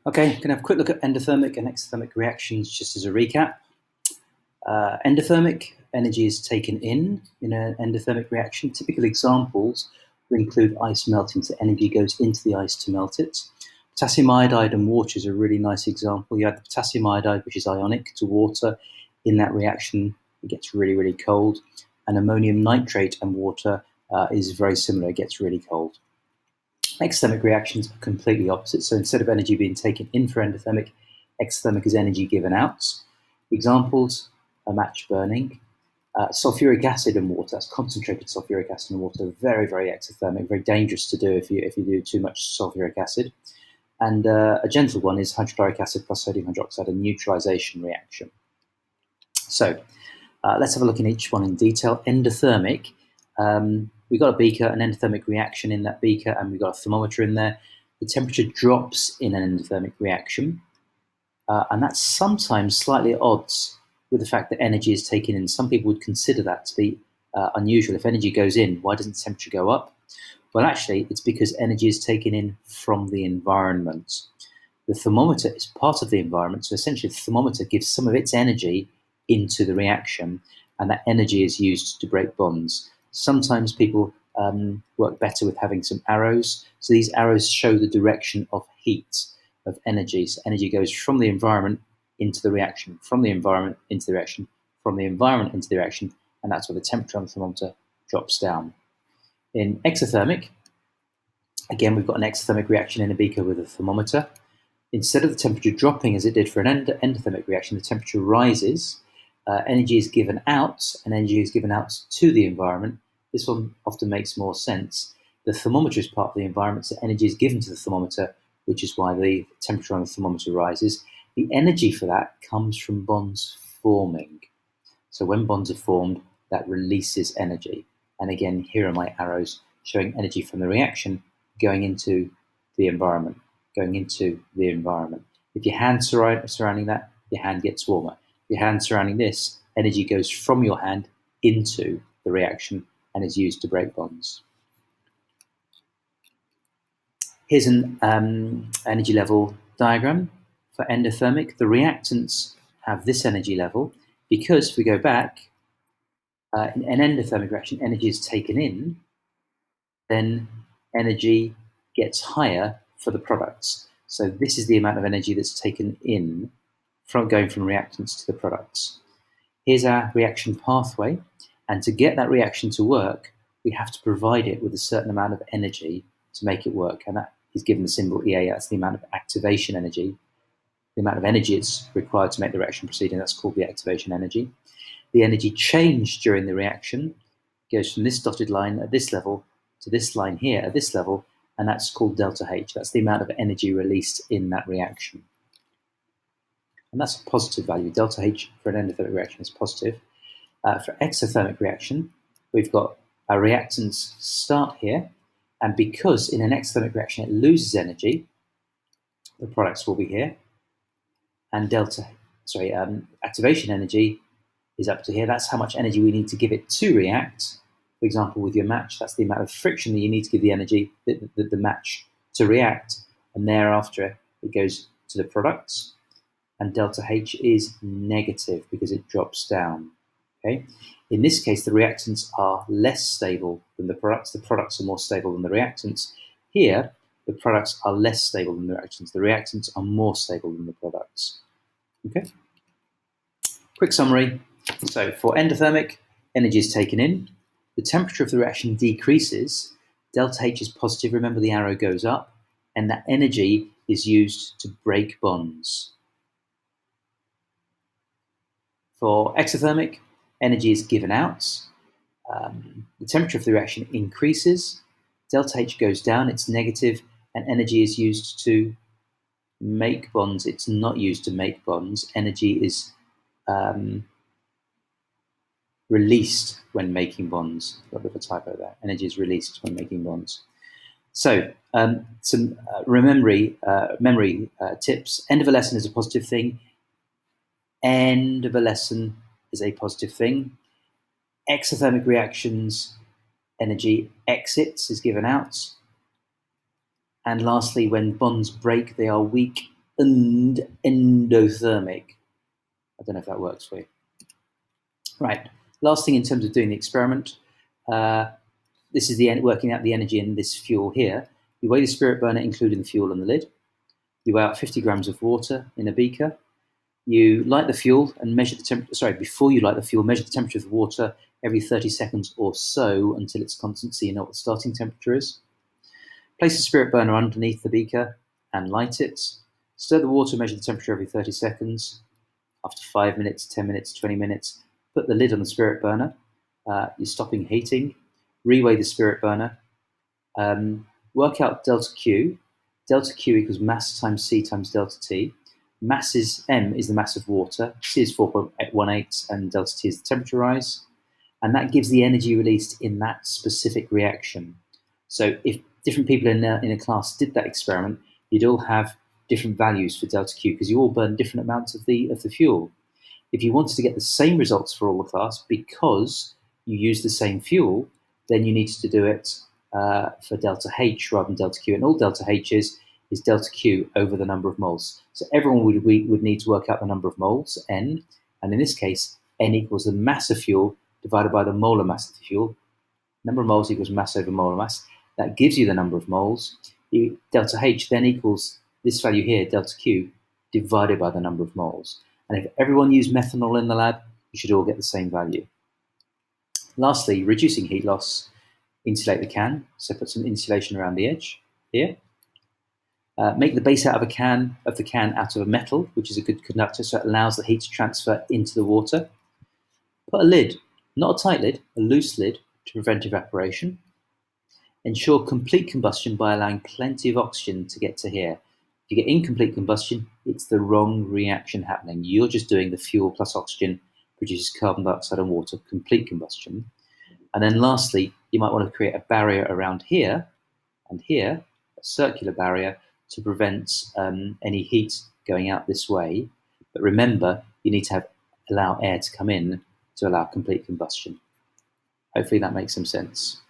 Okay, going to have a quick look at endothermic and exothermic reactions just as a recap. Endothermic energy is taken in an endothermic reaction. Typical examples will include ice melting, so energy goes into the ice to melt it. Potassium iodide and water is a really nice example. You add the potassium iodide, which is ionic, to water. In that reaction, it gets really, really cold. And ammonium nitrate and water is very similar. It gets really cold. Exothermic reactions are completely opposite. So instead of energy being taken in for endothermic, exothermic is energy given out. Examples are match burning. Sulfuric acid and water, that's concentrated sulfuric acid and water, very, very exothermic, very dangerous to do if you do too much sulfuric acid. And a gentle one is hydrochloric acid plus sodium hydroxide, a neutralization reaction. So let's have a look in each one in detail. Endothermic, we've got a beaker, an endothermic reaction in that beaker, and we've got a thermometer in there. The temperature drops in an endothermic reaction, and that's sometimes slightly at odds with the fact that energy is taken in. Some people would consider that to be unusual. If energy goes in, why doesn't the temperature go up? Well, actually, it's because energy is taken in from the environment. The thermometer is part of the environment, so essentially the thermometer gives some of its energy into the reaction, and that energy is used to break bonds. Sometimes people work better with having some arrows. So these arrows show the direction of heat, of energy. So energy goes from the environment into the reaction, from the environment into the reaction, from the environment into the reaction, and that's where the temperature on the thermometer drops down. In exothermic, again, we've got an exothermic reaction in a beaker with a thermometer. Instead of the temperature dropping as it did for an endothermic reaction, the temperature rises. Energy is given out, and energy is given out to the environment. This one often makes more sense. The thermometer is part of the environment, so energy is given to the thermometer, which is why the temperature on the thermometer rises. The energy for that comes from bonds forming. So when bonds are formed, that releases energy. And again, here are my arrows showing energy from the reaction going into the environment, going into the environment. If your hand surrounding that, your hand gets warmer. If your hand surrounding this, energy goes from your hand into the reaction and is used to break bonds. Here's an energy level diagram for endothermic. The reactants have this energy level because if we go back, in an endothermic reaction, energy is taken in, then energy gets higher for the products. So this is the amount of energy that's taken in from going from reactants to the products. Here's our reaction pathway, and to get that reaction to work, we have to provide it with a certain amount of energy to make it work, and that is given the symbol EA. That's the amount of activation energy, the amount of energy it's required to make the reaction proceed, and that's called the activation energy. The energy change during the reaction goes from this dotted line at this level to this line here at this level, and that's called delta H. That's the amount of energy released in that reaction. And that's a positive value. Delta H for an endothermic reaction is positive. For exothermic reaction, we've got our reactants start here, and because in an exothermic reaction it loses energy, the products will be here, and activation energy is up to here. That's how much energy we need to give it to react. For example, with your match, that's the amount of friction that you need to give the energy, the match, to react, and thereafter it goes to the products. And delta H is negative because it drops down. Okay. In this case, the reactants are less stable than the products. The products are more stable than the reactants. Here, the products are less stable than the reactants. The reactants are more stable than the products. Okay. Quick summary. So for endothermic, energy is taken in. The temperature of the reaction decreases. Delta H is positive. Remember, the arrow goes up, and that energy is used to break bonds. For exothermic, energy is given out. The temperature of the reaction increases. Delta H goes down, it's negative, and energy is used to make bonds. It's not used to make bonds. Energy is released when making bonds. Got a bit of a typo there. Energy is released when making bonds. So some memory tips. End of a lesson is a positive thing. End of a lesson is a positive thing. Exothermic reactions, energy exits, is given out. And lastly, when bonds break, they are weak and endothermic. I don't know if that works for you. Right. Last thing in terms of doing the experiment, this is working out the energy in this fuel here. You weigh the spirit burner, including the fuel and the lid. You weigh out 50 grams of water in a beaker. You light the fuel and measure the temperature. Sorry, before you light the fuel, measure the temperature of the water every 30 seconds or so until it's constant, so you know what the starting temperature is. Place the spirit burner underneath the beaker and light it. Stir the water, measure the temperature every 30 seconds. After 5 minutes, 10 minutes, 20 minutes, put the lid on the spirit burner. You're stopping heating. Reweigh the spirit burner. Work out delta Q. Delta Q equals mass times C times delta T. Mass is M is the mass of water. C is 4.18 and delta T is the temperature rise. And that gives the energy released in that specific reaction. So if different people in a class did that experiment, you'd all have different values for delta Q because you all burn different amounts of the fuel. If you wanted to get the same results for all the class because you use the same fuel, then you needed to do it for delta H rather than delta Q. And all delta H is delta Q over the number of moles. So everyone would need to work out the number of moles, N, and in this case, N equals the mass of fuel divided by the molar mass of the fuel. Number of moles equals mass over molar mass. That gives you the number of moles. Delta H then equals this value here, delta Q, divided by the number of moles. And if everyone used methanol in the lab, you should all get the same value. Lastly, reducing heat loss. Insulate the can. So put some insulation around the edge here. Make the base out of the can out of a metal, which is a good conductor, so it allows the heat to transfer into the water. Put a lid, not a tight lid, a loose lid to prevent evaporation. Ensure complete combustion by allowing plenty of oxygen to get to here. If you get incomplete combustion, it's the wrong reaction happening. You're just doing the fuel plus oxygen produces carbon dioxide and water, complete combustion. And then lastly, you might want to create a barrier around here and here, a circular barrier to prevent any heat going out this way. But remember, you need to allow air to come in to allow complete combustion. Hopefully that makes some sense.